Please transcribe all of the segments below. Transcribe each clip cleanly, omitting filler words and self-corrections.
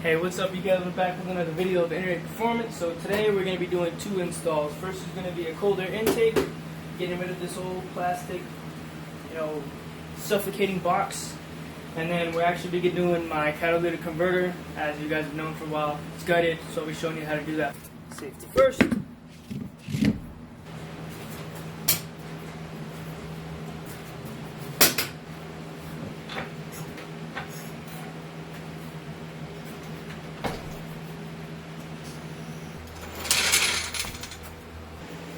Hey, what's up you guys? We're back with another video of Integra Performance. So today we're going to be doing two installs. First is going to be a cold air intake, getting rid of this old plastic, suffocating box. And then we're actually going to be doing my catalytic converter, as you guys have known for a while. It's gutted, so I'll be showing you how to do that. Safety first.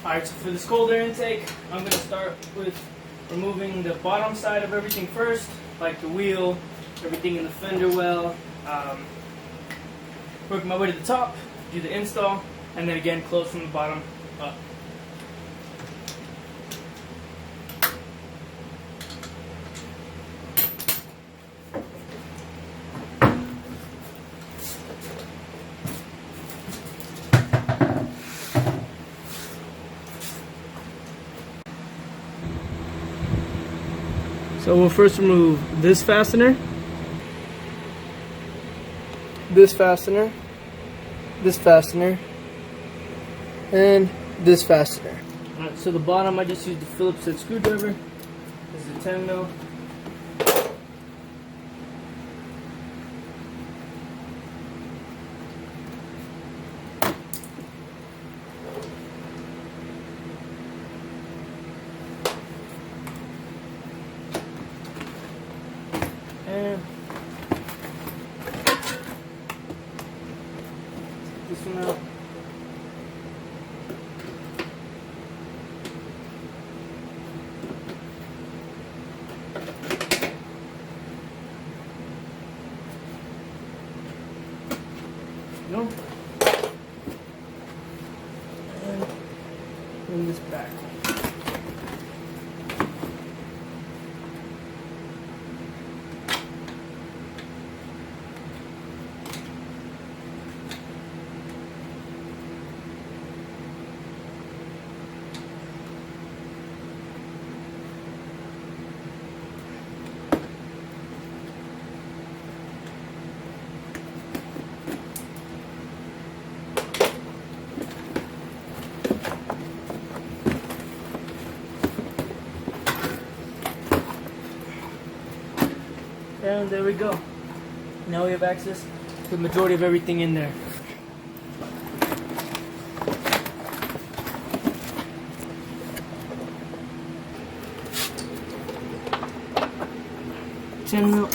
Alright, so for this cold air intake, I'm going to start with removing the bottom side of everything first, like the wheel, everything in the fender well, work my way to the top, do the install, and then again close from the bottom up. So we'll first remove this fastener, this fastener, this fastener, and this fastener. Alright, so the bottom I just used the Phillips head screwdriver. This is a 10 mil. And this one out. No. And bring this back. And there we go. Now we have access to the majority of everything in there. $10 mil.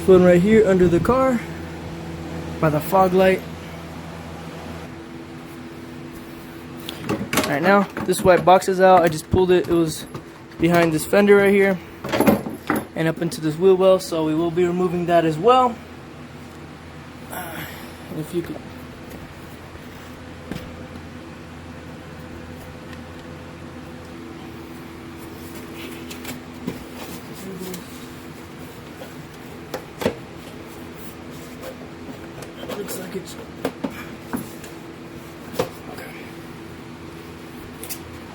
One right here under the car by the fog light. Alright, now this white box is out. I just pulled it. It was behind this fender right here and up into this wheel well, so we will be removing that as well. If you could. Looks like it's okay.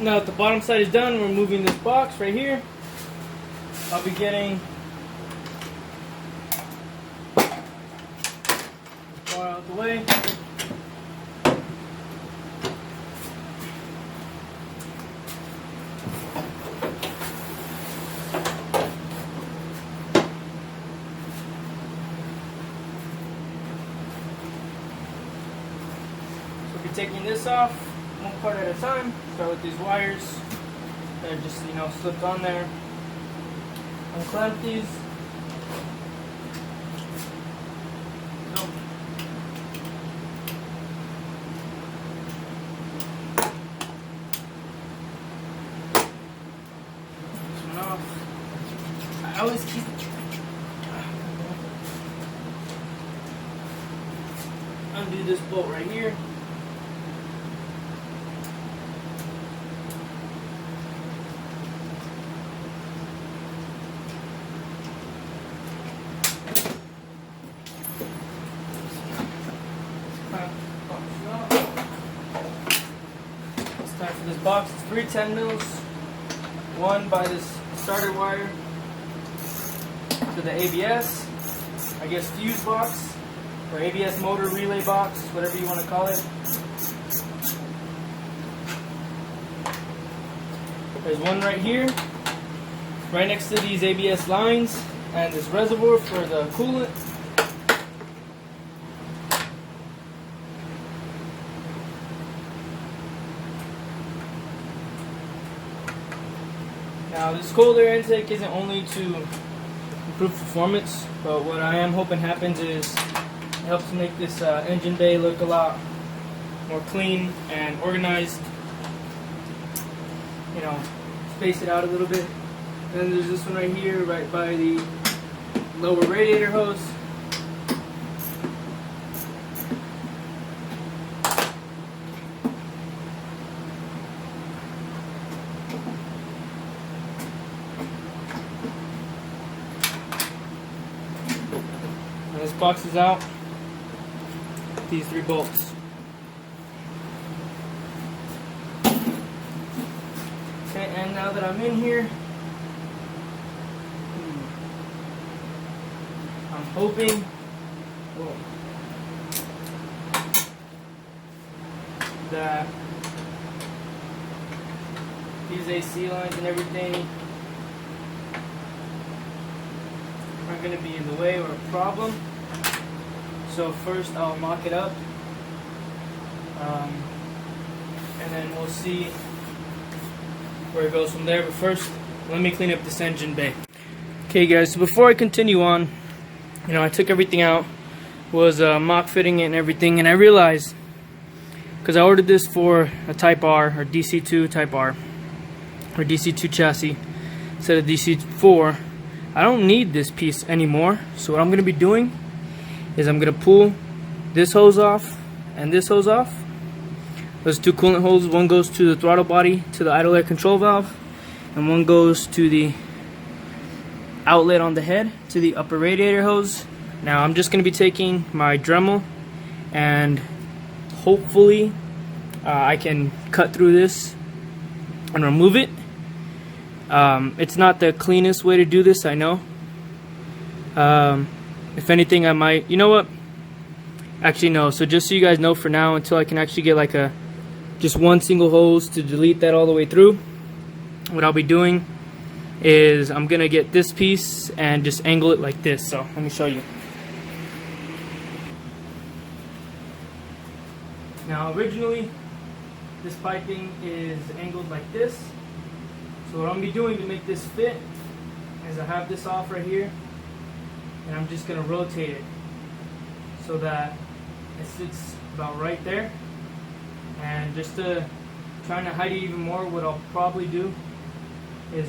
Now that the bottom side is done, we're removing this box right here. I'll be getting the bar out of the way. Taking this off one part at a time. Start with these wires that are just slipped on there. Unclamp these. Nope. always keep undo this bolt right here. It's time for this box. It's 3 10 mils. One by this starter wire to the ABS, I guess fuse box, or ABS motor relay box, whatever you want to call it. There's one right here, right next to these ABS lines, and this reservoir for the coolant. Now this cold air intake isn't only to improve performance, but what I am hoping happens is it helps make this engine bay look a lot more clean and organized. You know, space it out a little bit. And then there's this one right here, right by the lower radiator hose. This box is out. These 3 bolts. Okay, and now that I'm in here, I'm hoping that these AC lines and everything aren't going to be in the way or a problem. So first I'll mock it up, and then we'll see where it goes from there. But first, let me clean up this engine bay. Okay guys, so before I continue on, you know, I took everything out, was mock fitting it and everything, and I realized, because I ordered this for a Type R, or DC2 Type R, or DC2 chassis, instead of DC4, I don't need this piece anymore. So what I'm going to be doing is I'm going to pull this hose off and this hose off. Those 2 coolant hoses, one goes to the throttle body to the idle air control valve, and one goes to the outlet on the head to the upper radiator hose. Now I'm just going to be taking my Dremel and hopefully I can cut through this and remove it. It's not the cleanest way to do this, I know. If anything, I might, you know what? Actually, no. So just so you guys know, for now, until I can actually get like just one single hose to delete that all the way through, what I'll be doing is I'm gonna get this piece and just angle it like this. So let me show you. Now, originally, this piping is angled like this. So what I'm gonna be doing to make this fit is I have this off right here, and I'm just going to rotate it so that it sits about right there. And just to trying to hide it even more, what I'll probably do is,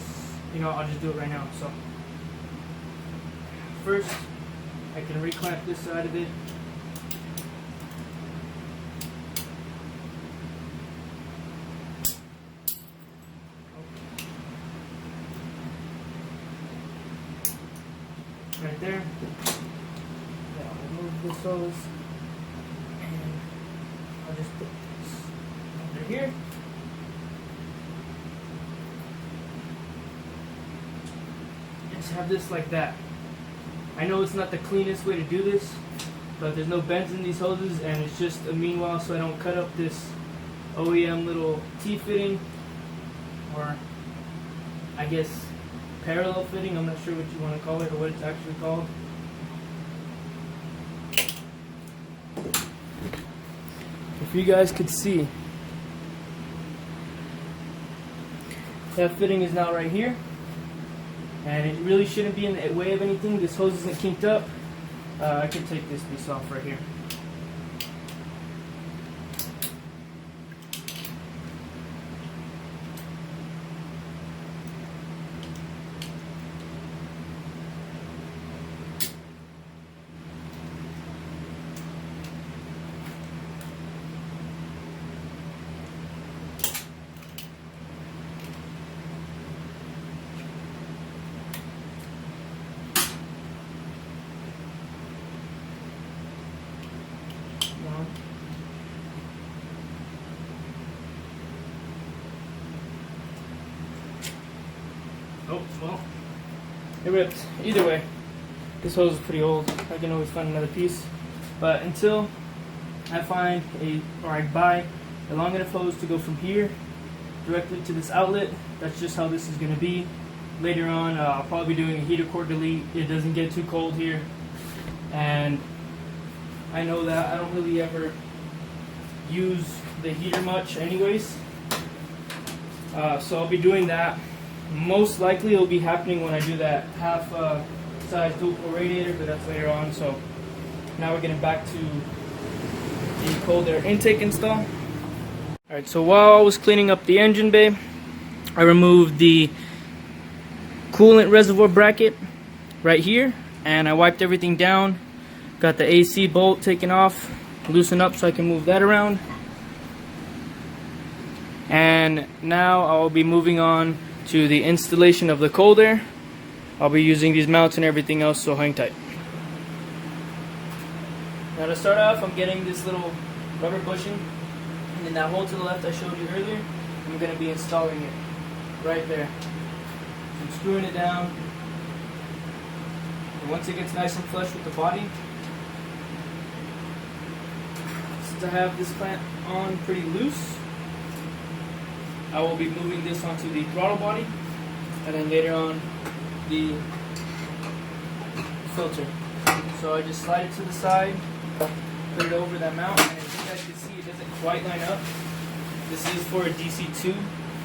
you know, I'll just do it right now. So first I can reclamp this side of it. Right there. Yeah, I'll remove this hose and I'll just put this under here. And just have this like that. I know it's not the cleanest way to do this, but there's no bends in these hoses, and it's just a meanwhile so I don't cut up this OEM little T-fitting, or I guess parallel fitting. I'm not sure what you want to call it or what it's actually called. If you guys could see, that fitting is now right here, and it really shouldn't be in the way of anything. This hose isn't kinked up. I can take this piece off right here. Oh, well, it ripped. Either way, this hose is pretty old. I can always find another piece. But until I find or I buy a long enough hose to go from here directly to this outlet, that's just how this is going to be. Later on, I'll probably be doing a heater cord delete. It doesn't get too cold here. And I know that I don't really ever use the heater much anyways. So I'll be doing that. Most likely it'll be happening when I do that half size dual pole radiator, but that's later on. So now we're getting back to the cold air intake install. Alright, so while I was cleaning up the engine bay, I removed the coolant reservoir bracket right here, and I wiped everything down. Got the AC bolt taken off, loosened up so I can move that around. And now I'll be moving on to the installation of the cold air. I'll be using these mounts and everything else, so hang tight. Now to start off, I'm getting this little rubber bushing, and in that hole to the left I showed you earlier, I'm going to be installing it right there. So I'm screwing it down, and once it gets nice and flush with the body, since I have this clamp on pretty loose, I will be moving this onto the throttle body, and then later on the filter. So I just slide it to the side, put it over that mount, and as you guys can see, it doesn't quite line up. This is for a DC4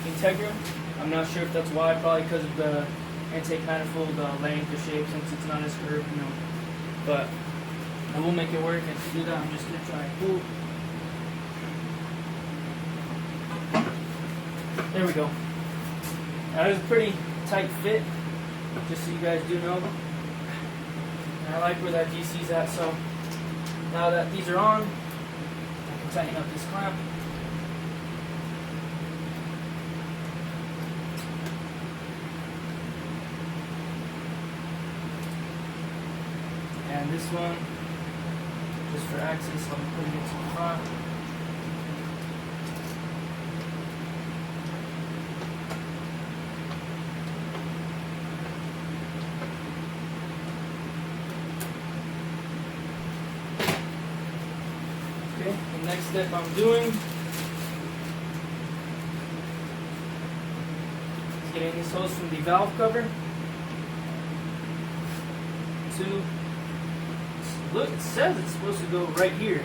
Integra. I'm not sure if that's why, probably because of the intake manifold length or shape, since it's not as curved, you know. But I will make it work, and to do that, I'm just going to try and pull. There we go. That is a pretty tight fit, just so you guys do know. And I like where that DC's at, so now that these are on, I can tighten up this clamp. And this one, just for access, I'm putting it to the front. Okay, the next step I'm doing is getting this hose from the valve cover to, look, it says it's supposed to go right here.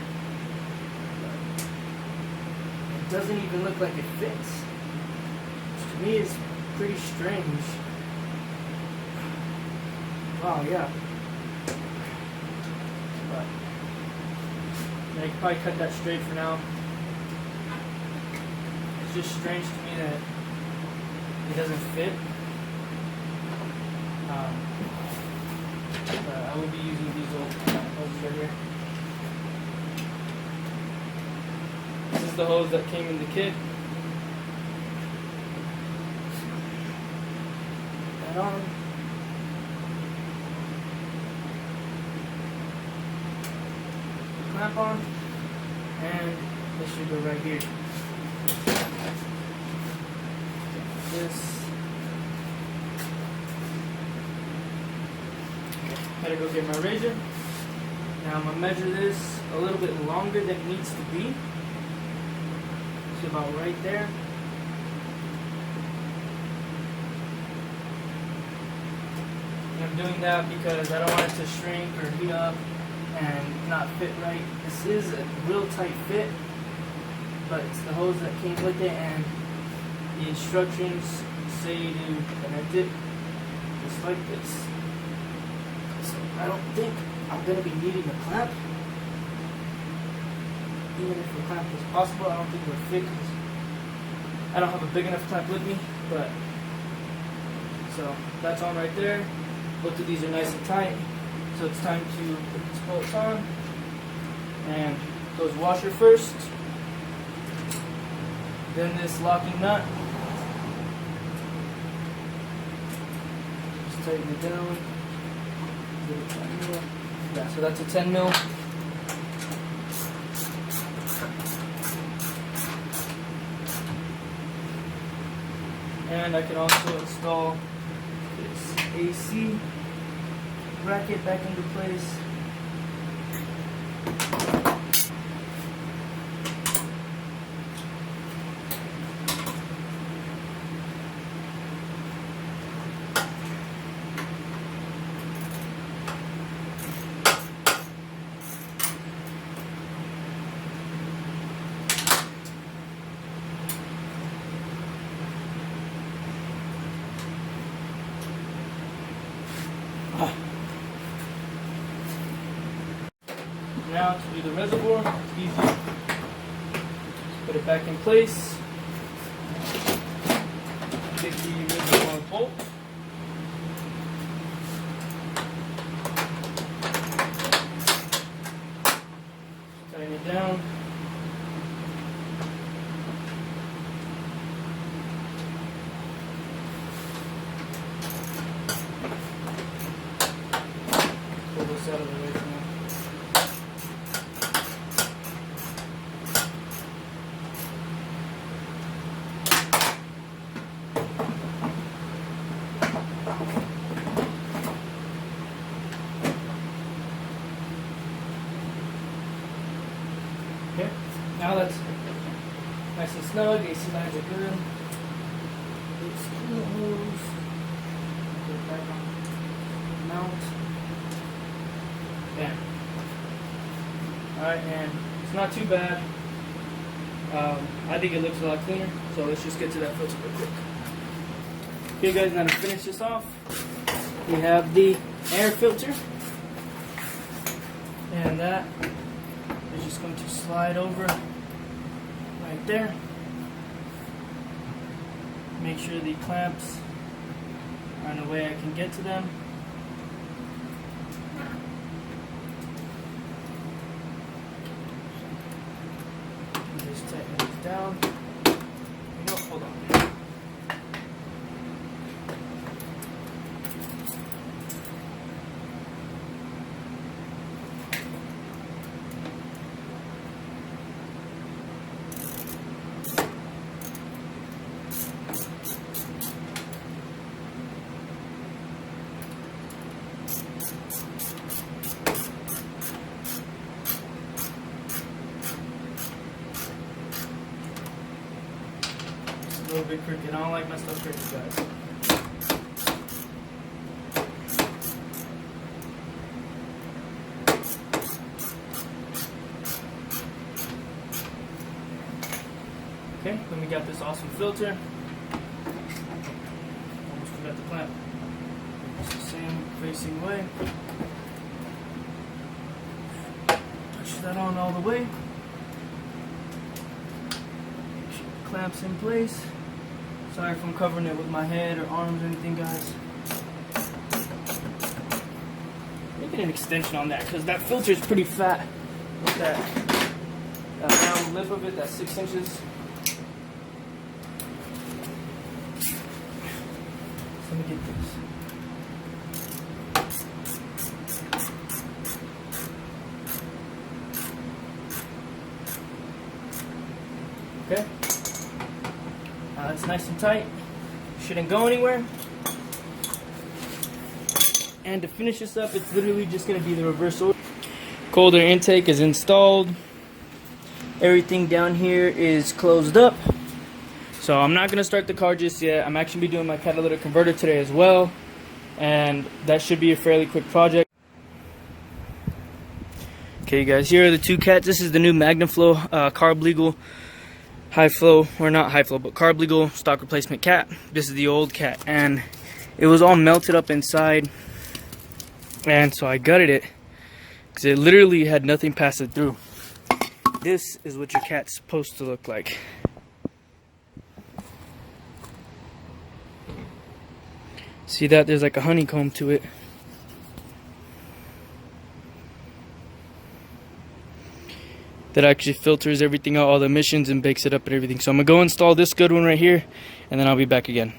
It doesn't even look like it fits, which to me is pretty strange. Wow, yeah. But I can probably cut that straight for now. It's just strange to me that it doesn't fit. But I will be using these old hoses right here. This is the hose that came in the kit. That on. Clamp on, and this should go right here. This. Gotta go get my razor. Now I'm gonna measure this a little bit longer than it needs to be. It's about right there. And I'm doing that because I don't want it to shrink or heat up and not fit right. This is a real tight fit, but it's the hose that came with it, and the instructions say to connect it just like this. So I don't think I'm going to be needing a clamp. Even if the clamp was possible, I don't think it would fit because I don't have a big enough clamp with me. But so that's on right there. Both of these are nice and tight. So it's time to put these bolts on. And those washer first. Then this locking nut. Just tighten it down. Yeah, so that's a 10 mil. And I can also install AC bracket back into place. Now to do the reservoir, it's easy. Just put it back in place. Take the reservoir bolt. Tighten it down. Pull this out of the way for now. Okay, now that's nice and snug. AC lines are good. Screw the hose. Put it back on mount. Bam. Alright, and it's not too bad. I think it looks a lot cleaner, so let's just get to that filter real quick. Okay guys, now to finish this off, we have the air filter. And that is just going to slide over right there. Make sure the clamps are in a way I can get to them. Just tighten this down. No, hold on. A little bit crooked. I don't like my stuff crooked, guys. Okay, then we got this awesome filter. Almost forgot the clamp. It's the same facing way. Touch that on all the way. Make sure the clamp's in place. Sorry if I'm covering it with my head or arms or anything, guys. Making an extension on that because that filter is pretty fat. With that round lip of it, that's 6 inches. So let me get this. Okay. It's nice and tight. Shouldn't go anywhere. And to finish this up, it's literally just going to be the reverse order. Cold air intake is installed. Everything down here is closed up. So I'm not going to start the car just yet. I'm actually doing my catalytic converter today as well. And that should be a fairly quick project. Okay guys, here are the two cats. This is the new Magna-Flow carb legal high flow, or not high flow, but carb legal stock replacement cat. This is the old cat, and it was all melted up inside, and so I gutted it because it literally had nothing pass it through. This is what your cat's supposed to look like. See that? There's like a honeycomb to it. That actually filters everything out, all the emissions, and bakes it up and everything. So I'm gonna go install this good one right here, and then I'll be back again.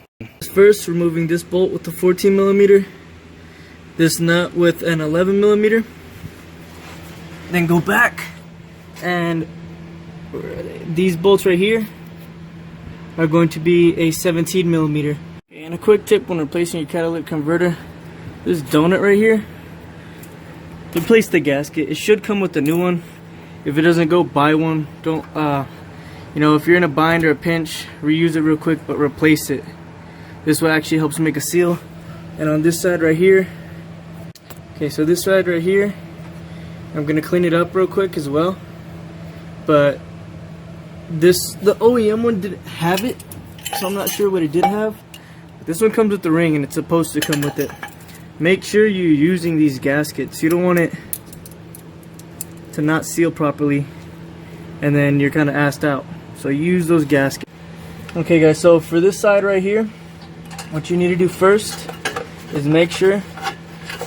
First, removing this bolt with the 14mm, this nut with an 11mm. Then go back, and these bolts right here are going to be a 17mm. And And a quick tip when replacing your catalytic converter, this donut right here, replace the gasket. It should come with a new one. If it doesn't go, buy one. Don't you know, if you're in a bind or a pinch, reuse it real quick, but replace it. This one actually helps make a seal. And on this side right here, okay, so this side right here, I'm gonna clean it up real quick as well. But the OEM one didn't have it, so I'm not sure what it did have. But this one comes with the ring, and it's supposed to come with it. Make sure you're using these gaskets. You don't want it to not seal properly, and then you're kind of assed out. So use those gaskets. Okay guys, so for this side right here, what you need to do first is make sure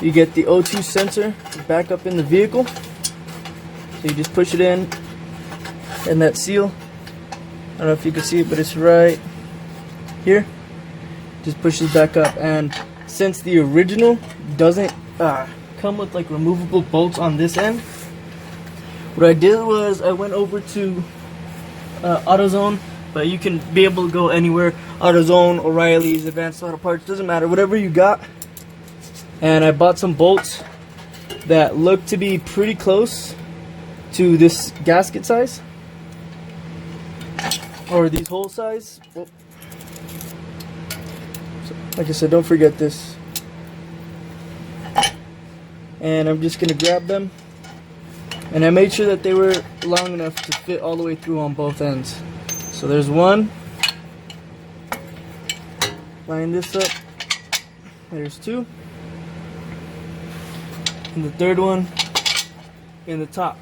you get the O2 sensor back up in the vehicle. So you just push it in, and that seal, I don't know if you can see it, but it's right here. Just pushes back up. And since the original doesn't come with like removable bolts on this end, what I did was I went over to AutoZone, but you can be able to go anywhere. AutoZone, O'Reilly's, Advanced Auto Parts, doesn't matter, whatever you got. And I bought some bolts that look to be pretty close to this gasket size, or these hole size. Well, so, like I said, don't forget this. And I'm just gonna grab them, and I made sure that they were long enough to fit all the way through on both ends. So there's one. Line this up. There's two. And the third one in the top.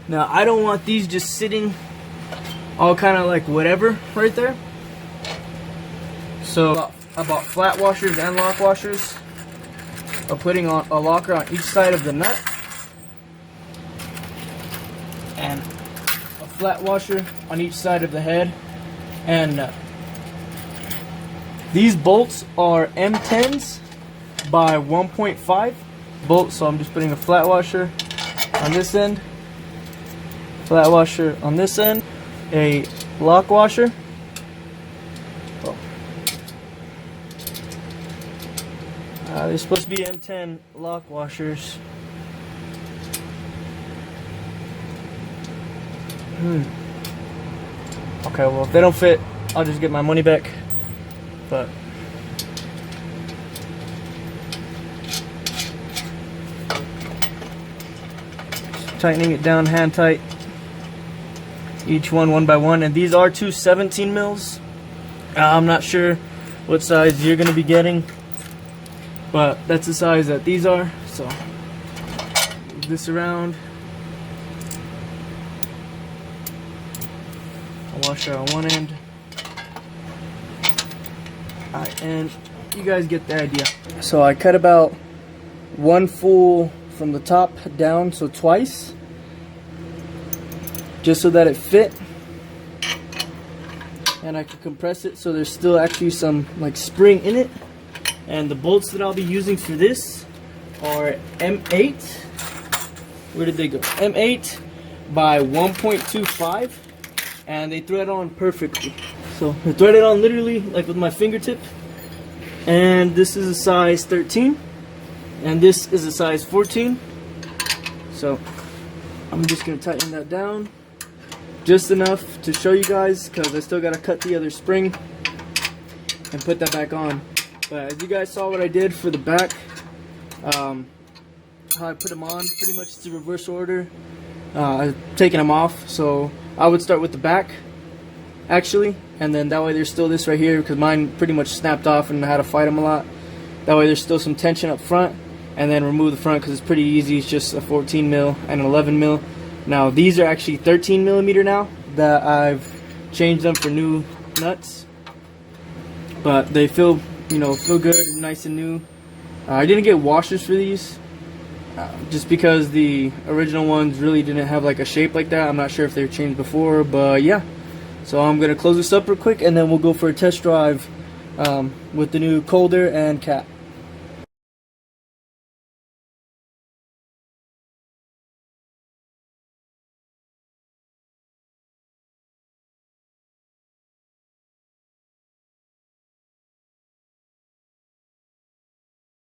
Now I don't want these just sitting all kind of like whatever right there. So I bought flat washers and lock washers. I'm putting on a locker on each side of the nut, and a flat washer on each side of the head and nut. These bolts are M10s by 1.5 bolts, so I'm just putting a flat washer on this end, flat washer on this end, a lock washer. Oh. There's supposed to be M10 lock washers. Okay, well if they don't fit, I'll just get my money back. But tightening it down hand tight, each one by one. And these are two 17 mils. I'm not sure what size you're gonna be getting, but that's the size that these are. So move this around. A washer on one end. Alright, and you guys get the idea. So I cut about one full from the top down, so twice, just so that it fit, and I can compress it so there's still actually some like spring in it. And the bolts that I'll be using for this are M8. Where did they go? M8 by 1.25, and they thread on perfectly. So I thread it on literally like with my fingertip. And this is a size 13, and this is a size 14. So I'm just gonna tighten that down just enough to show you guys, because I still gotta cut the other spring and put that back on. But as you guys saw what I did for the back, how I put them on, pretty much it's a reverse order. I've taken them off, so I would start with the back actually, and then that way there's still this right here, because mine pretty much snapped off and I had to fight them a lot. That way there's still some tension up front, and then remove the front because it's pretty easy. It's just a 14 mil and an 11 mil. Now these are actually 13 millimeter now that I've changed them for new nuts, but they feel, you know, feel good, nice and new. I didn't get washers for these just because the original ones really didn't have like a shape like that. I'm not sure if they were changed before, but yeah. So I'm gonna close this up real quick, and then we'll go for a test drive with the new Colder and Cat.